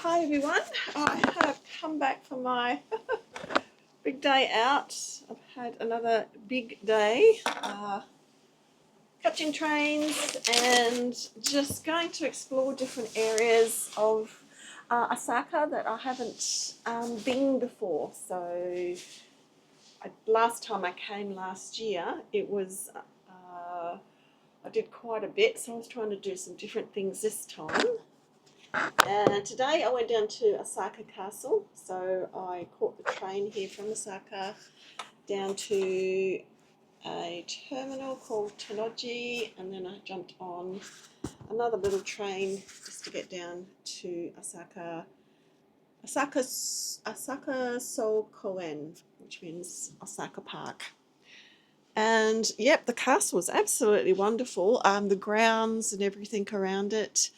Hi everyone, I have come back from my big day out. I've had another big day catching trains and just going to explore different areas of Osaka that I haven't been before. So last time I came last year, it was I did quite a bit, so I was trying to do some different things this time. And today I went down to Osaka Castle, so I caught the train here from Osaka down to a terminal called Tennoji, and then I jumped on another little train just to get down to Osaka So Koen, which means Osaka Park. And yep, the castle was absolutely wonderful. The grounds and everything around it.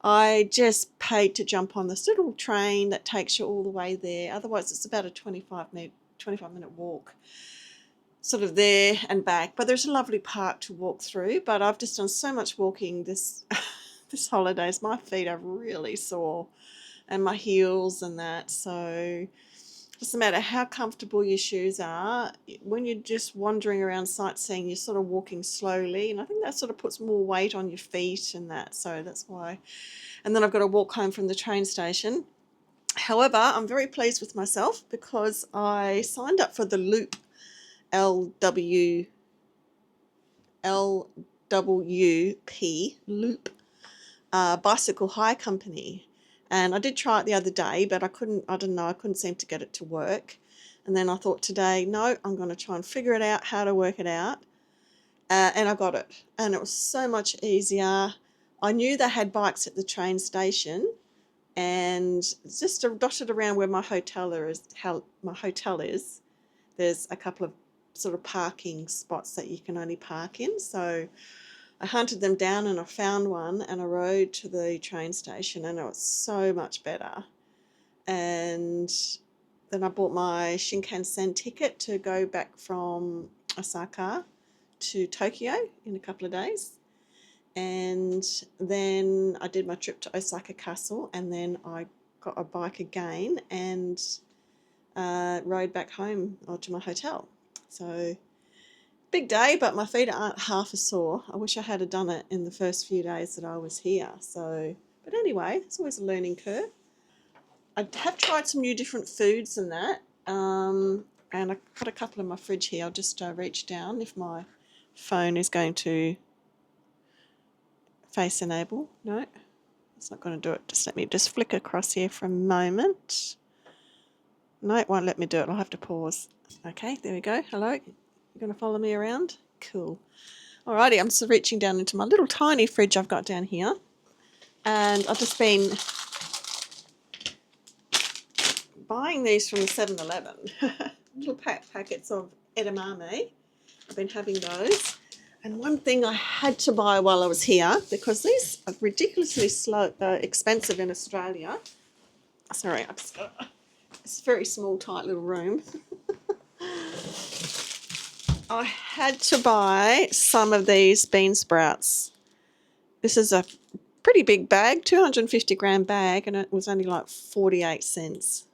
I just paid to jump on this little train that takes you all the way there. Otherwise, it's about a 25-minute walk, sort of there and back. But there's a lovely park to walk through. But I've just done so much walking this this holidays. My feet are really sore, and my heels and that. So it doesn't matter how comfortable your shoes are. When you're just wandering around sightseeing, you're sort of walking slowly, and I think that sort of puts more weight on your feet and that. So that's why. And then I've got to walk home from the train station. However, I'm very pleased with myself because I signed up for the Loop LWP Loop bicycle hire company. And I did try it the other day, but I couldn't seem to get it to work. And then I thought today, no, I'm going to try and figure it out, how to work it out. And I got it. And it was so much easier. I knew they had bikes at the train station, and just dotted around where my hotel is, there's a couple of sort of parking spots that you can only park in. So I hunted them down and I found one, and I rode to the train station, and it was so much better. And then I bought my Shinkansen ticket to go back from Osaka to Tokyo in a couple of days. And then I did my trip to Osaka Castle, and then I got a bike again and rode back home or to my hotel. So big day, but my feet aren't half as sore. I wish I had done it in the first few days that I was here. So, but anyway, it's always a learning curve. I have tried some new different foods and that, and I've got a couple in my fridge here. I'll just reach down if my phone is going to face enable. No, it's not going to do it. Just let me just flick across here for a moment. No, it won't let me do it. I'll have to pause. Okay, there we go. Hello. You're going to follow me around? Cool. Alrighty, I'm just reaching down into my little tiny fridge I've got down here. And I've just been buying these from the 7-Eleven. Little packets of edamame. I've been having those. And one thing I had to buy while I was here, because these are ridiculously expensive in Australia. Sorry, it's a very small, tight little room. I had to buy some of these bean sprouts. This is a pretty big bag, 250-gram bag, and it was only like 48 cents.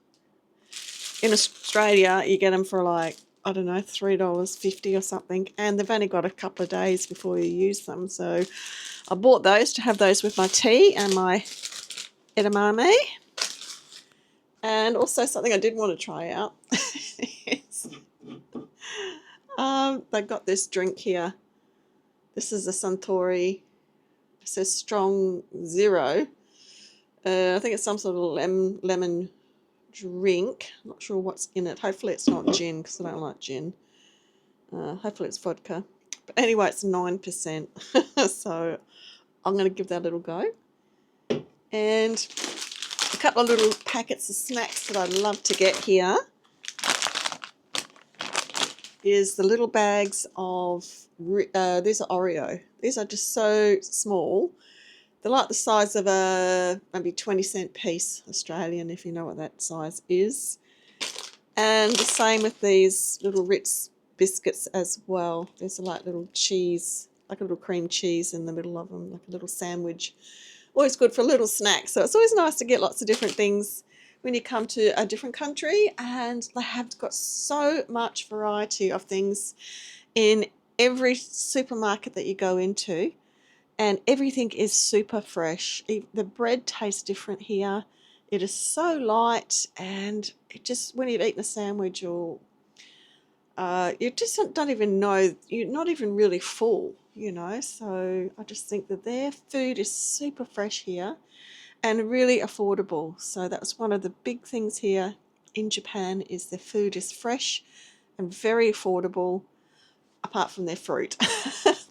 In Australia, you get them for like, I don't know, $3.50 or something, and they've only got a couple of days before you use them. So I bought those to have those with my tea and my edamame. And also something I did want to try out is they've got this drink here. This is a Suntory. It says Strong Zero. I think it's some sort of lemon drink. I'm not sure what's in it. Hopefully it's not gin, because I don't like gin. Hopefully it's vodka. But anyway, it's 9%. So I'm going to give that a little go. And a couple of little packets of snacks that I love to get here is the little bags of, these are Oreo. These are just so small. They're like the size of a maybe 20-cent piece Australian, if you know what that size is. And the same with these little Ritz biscuits as well. There's like little cheese, like a little cream cheese in the middle of them, like a little sandwich always good for a little snack. So it's always nice to get lots of different things when you come to a different country, and they have got so much variety of things in every supermarket that you go into, and everything is super fresh. The bread tastes different here. It is so light, and it just, when you've eaten a sandwich, or you just don't even know, you're not even really full, So I just think that their food is super fresh here and really affordable. So that's one of the big things here in Japan, is their food is fresh and very affordable, apart from their fruit.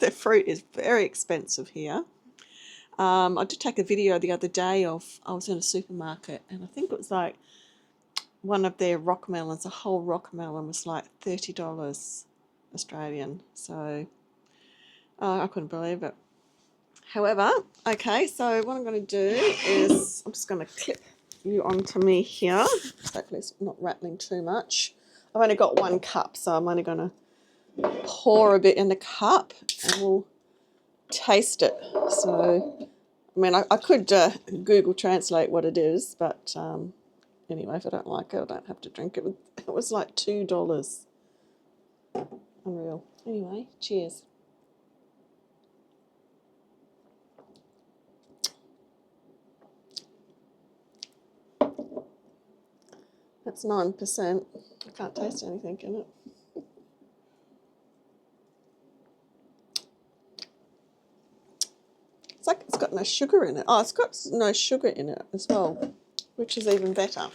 Their fruit is very expensive here. I did take a video the other day of, I was in a supermarket, and I think it was like one of their rock melons, a whole rock melon was like $30 Australian. So I couldn't believe it. However, okay, so what I'm going to do is I'm just going to clip you onto me here. Hopefully it's not rattling too much. I've only got 1 cup, so I'm only going to pour a bit in the cup and we'll taste it. So, I mean, I could Google Translate what it is, but anyway, if I don't like it, I don't have to drink it. It was like $2. Unreal. Anyway, cheers. That's 9%. I can't taste anything in it. It's like it's got no sugar in it. Oh, it's got no sugar in it as well, which is even better.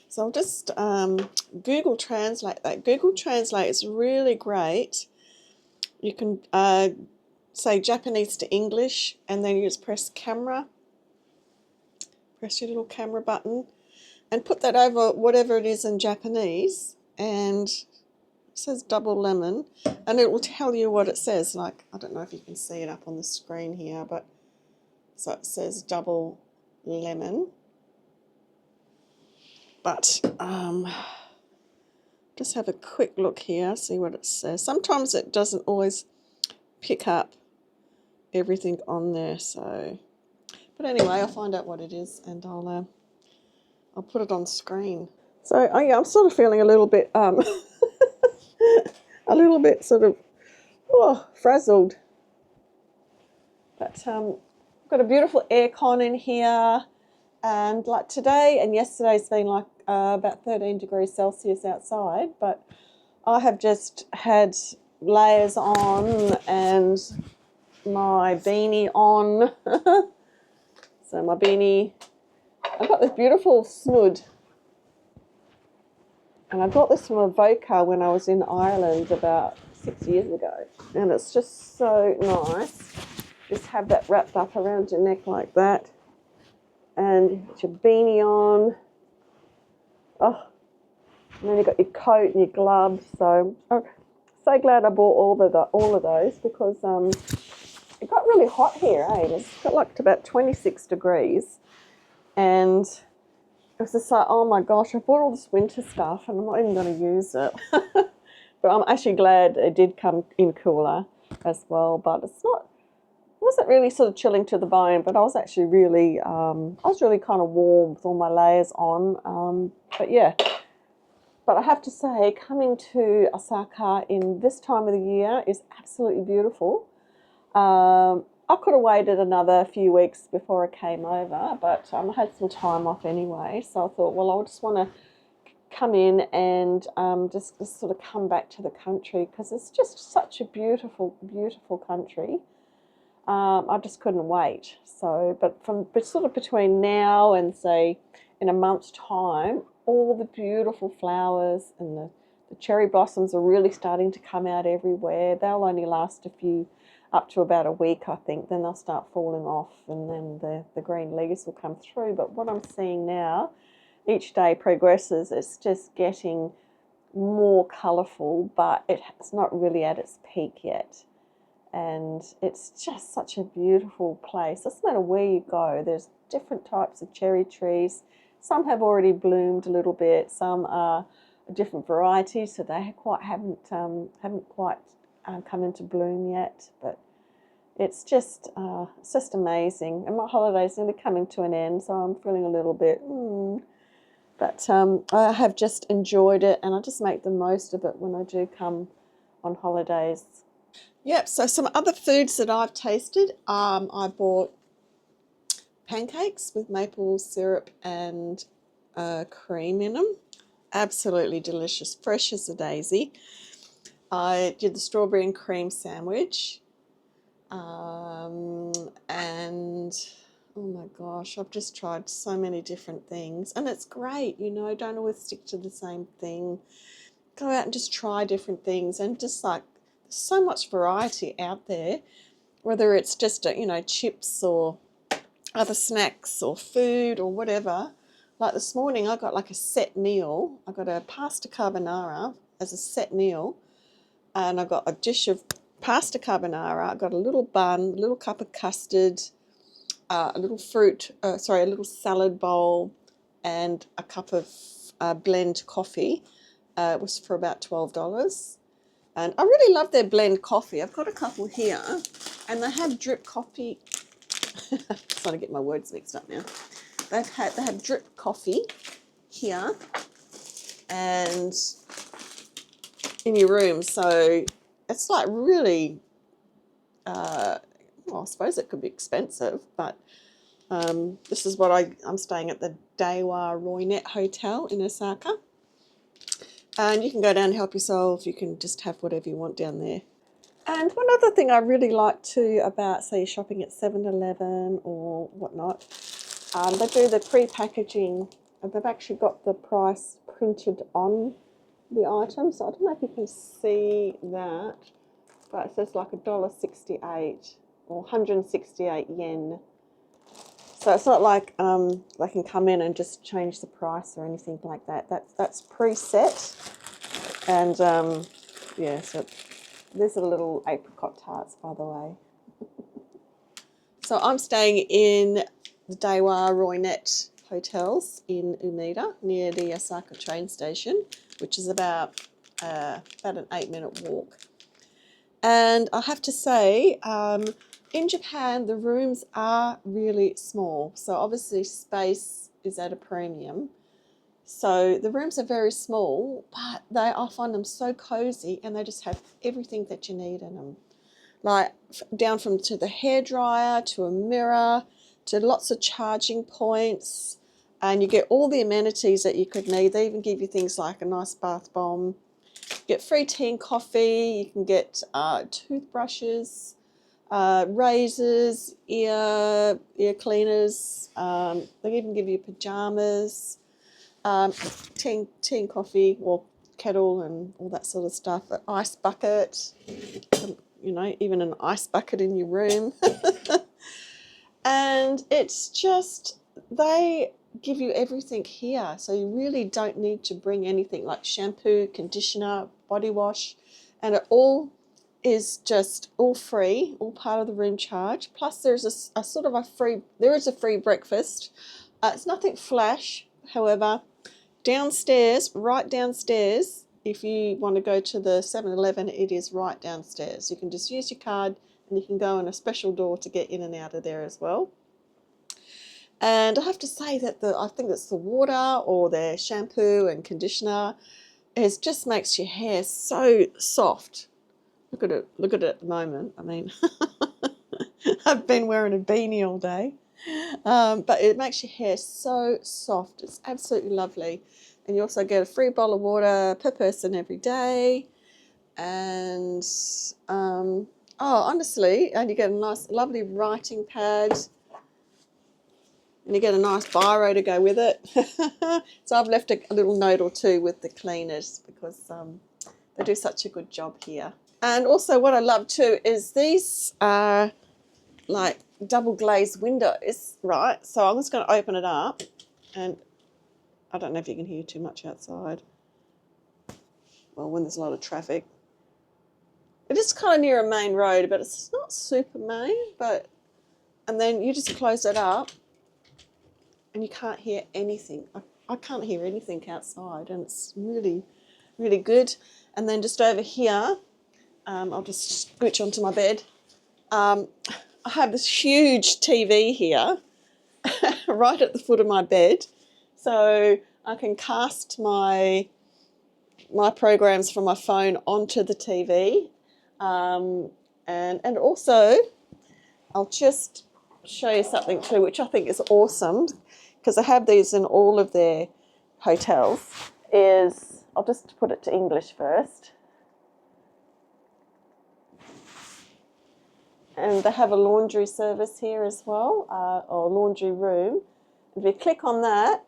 So I'll just Google Translate that. Google Translate is really great. You can say Japanese to English, and then you just press camera. Press your little camera button and put that over whatever it is in Japanese, and it says double lemon, and it will tell you what it says. Like, I don't know if you can see it up on the screen here, but so it says double lemon. But just have a quick look here, see what it says. Sometimes it doesn't always pick up everything on there, so, but anyway, I'll find out what it is, and I'll put it on screen. So yeah, I'm sort of feeling a little bit a little bit sort of frazzled, but I've got a beautiful aircon in here, and like today and yesterday's been like about 13 degrees Celsius outside, but I have just had layers on and my beanie on. So my beanie, I've got this beautiful snood, and I got this from Avoca when I was in Ireland about 6 years ago, and it's just so nice. Just have that wrapped up around your neck like that, and you put your beanie on. Oh, and then you've got your coat and your gloves. So I'm so glad I bought all of those, because it got really hot here, It's got like to about 26 degrees, and it was just like, oh my gosh, I bought all this winter stuff and I'm not even going to use it. But I'm actually glad it did come in cooler as well. But it wasn't really sort of chilling to the bone, but I was actually really, kind of warm with all my layers on. But yeah, but I have to say, coming to Osaka in this time of the year is absolutely beautiful. I could have waited another few weeks before I came over, but I had some time off anyway, so I thought, well, I just want to come in and just sort of come back to the country, because it's just such a beautiful, beautiful country. I just couldn't wait. So, but sort of between now and say in a month's time, all the beautiful flowers and the cherry blossoms are really starting to come out everywhere. They'll only last up to about a week, I think. Then they'll start falling off, and then the green leaves will come through. But what I'm seeing now, each day progresses, it's just getting more colourful, but it's not really at its peak yet. And it's just such a beautiful place. Doesn't matter where you go, there's different types of cherry trees. Some have already bloomed a little bit, some are different varieties, so they haven't quite come into bloom yet. But It's just amazing. And my holiday's nearly coming to an end, so I'm feeling a little bit, But I have just enjoyed it, and I just make the most of it when I do come on holidays. Yep, so some other foods that I've tasted, I bought pancakes with maple syrup and cream in them. Absolutely delicious, fresh as a daisy. I did the strawberry and cream sandwich. And oh my gosh, I've just tried so many different things, and it's great, don't always stick to the same thing. Go out and just try different things, and just like there's so much variety out there, whether it's just chips or other snacks or food or whatever. Like this morning I got like a set meal. I got a pasta carbonara as a set meal, and I got a dish of pasta carbonara. I got a little bun, a little cup of custard, a little a little salad bowl, and a cup of blend coffee. It was for about $12. And I really love their blend coffee. I've got a couple here, and they have drip coffee. I'm trying to get my words mixed up now. They have drip coffee here and in your room, so it's like really, well, I suppose it could be expensive, but this is what I'm staying at the Daiwa Roynet Hotel in Osaka. And you can go down and help yourself. You can just have whatever you want down there. And one other thing I really like too about, say, shopping at 7-Eleven or whatnot, they do the pre-packaging. They've actually got the price printed on the item. So I don't know if you can see that, but it says like $1.68 or 168 yen. So it's not like they can come in and just change the price or anything like that. That's preset. And yeah, so these are little apricot tarts, by the way. So I'm staying in the Daiwa Roynet Hotels in Umeda, near the Osaka train station, which is about an 8-minute walk. And I have to say, in Japan, the rooms are really small. So obviously space is at a premium. So the rooms are very small, but I find them so cozy, and they just have everything that you need in them. Like down to the hairdryer, to a mirror, to lots of charging points, and you get all the amenities that you could need. They even give you things like a nice bath bomb. You get free tea and coffee. You can get toothbrushes, razors, ear cleaners. They even give you pajamas, tea and coffee, or kettle and all that sort of stuff. An ice bucket, even an ice bucket in your room. And it's just, they give you everything here. So you really don't need to bring anything like shampoo, conditioner, body wash, and it all is just all free, all part of the room charge. Plus there's a sort of there is a free breakfast. It's nothing flash, however, right downstairs, if you want to go to the 7-Eleven, it is right downstairs. You can just use your card, and you can go in a special door to get in and out of there as well. And I have to say that I think it's the water or their shampoo and conditioner, it just makes your hair so soft. Look at it at the moment. I mean, I've been wearing a beanie all day. But it makes your hair so soft. It's absolutely lovely. And you also get a free bottle of water per person every day. And honestly, and you get a nice, lovely writing pad. And you get a nice biro to go with it. So I've left a little note or two with the cleaners, because they do such a good job here. And also what I love too is these are like double glazed windows, right? So I'm just going to open it up, and I don't know if you can hear too much outside. Well, when there's a lot of traffic. It is kind of near a main road, but it's not super main, and then you just close it up and you can't hear anything. I can't hear anything outside, and it's really, really good. And then just over here, I'll just scooch onto my bed. I have this huge TV here right at the foot of my bed, so I can cast my programs from my phone onto the TV, and also I'll just show you something too, which I think is awesome, because I have these in all of their hotels. I'll just put it to English first. And they have a laundry service here as well, or laundry room. If you click on that,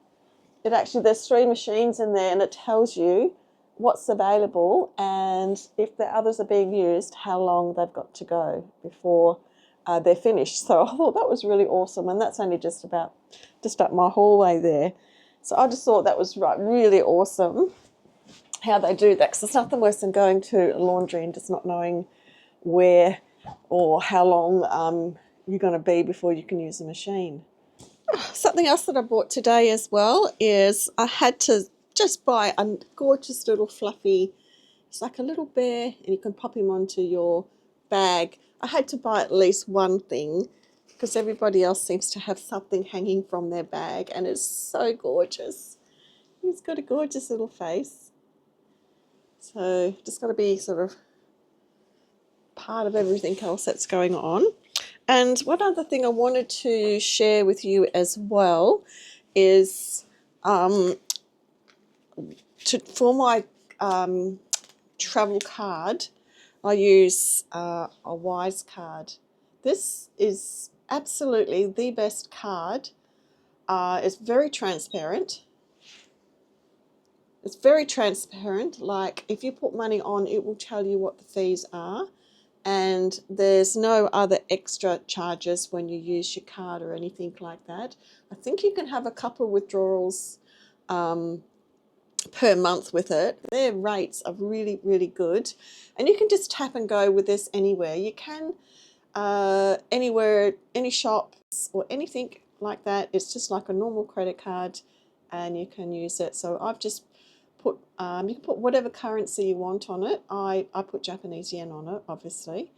there's 3 machines in there, and it tells you what's available, and if the others are being used, how long they've got to go before they're finished. So I thought that was really awesome, and that's only just up my hallway there. So I just thought that was really awesome how they do that, because there's nothing worse than going to a laundry and just not knowing where or how long you're going to be before you can use the machine. Something else that I bought today as well is I had to just buy a gorgeous little fluffy, it's like a little bear, and you can pop him onto your bag. I had to buy at least one thing because everybody else seems to have something hanging from their bag, and it's so gorgeous. He's got a gorgeous little face. So just got to be sort of part of everything else that's going on. And one other thing I wanted to share with you as well is for my travel card, I use a Wise card. This is absolutely the best card. It's very transparent. It's very transparent. Like if you put money on, it will tell you what the fees are. And there's no other extra charges when you use your card or anything like that. I think you can have a couple of withdrawals per month with it. Their rates are really, really good. And you can just tap and go with this anywhere. You can anywhere, any shops or anything like that. It's just like a normal credit card, and you can use it. So I've just put, you can put whatever currency you want on it. I put Japanese yen on it, obviously.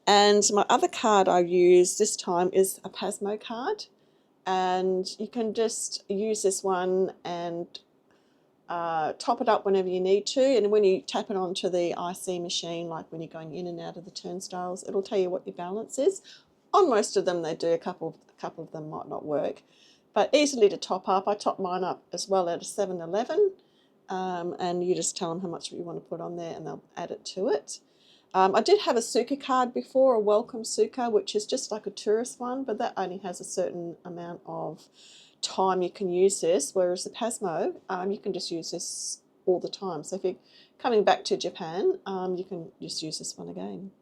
And my other card I use this time is a Pasmo card. And you can just use this one and top it up whenever you need to. And when you tap it onto the IC machine, like when you're going in and out of the turnstiles, it'll tell you what your balance is. On most of them they do, a couple of them might not work. But easily to top up. I top mine up as well at a 7-Eleven. And you just tell them how much you want to put on there and they'll add it to it. I did have a Suica card before, a Welcome Suica, which is just like a tourist one, but that only has a certain amount of time you can use this, whereas the Pasmo, you can just use this all the time. So if you're coming back to Japan, you can just use this one again.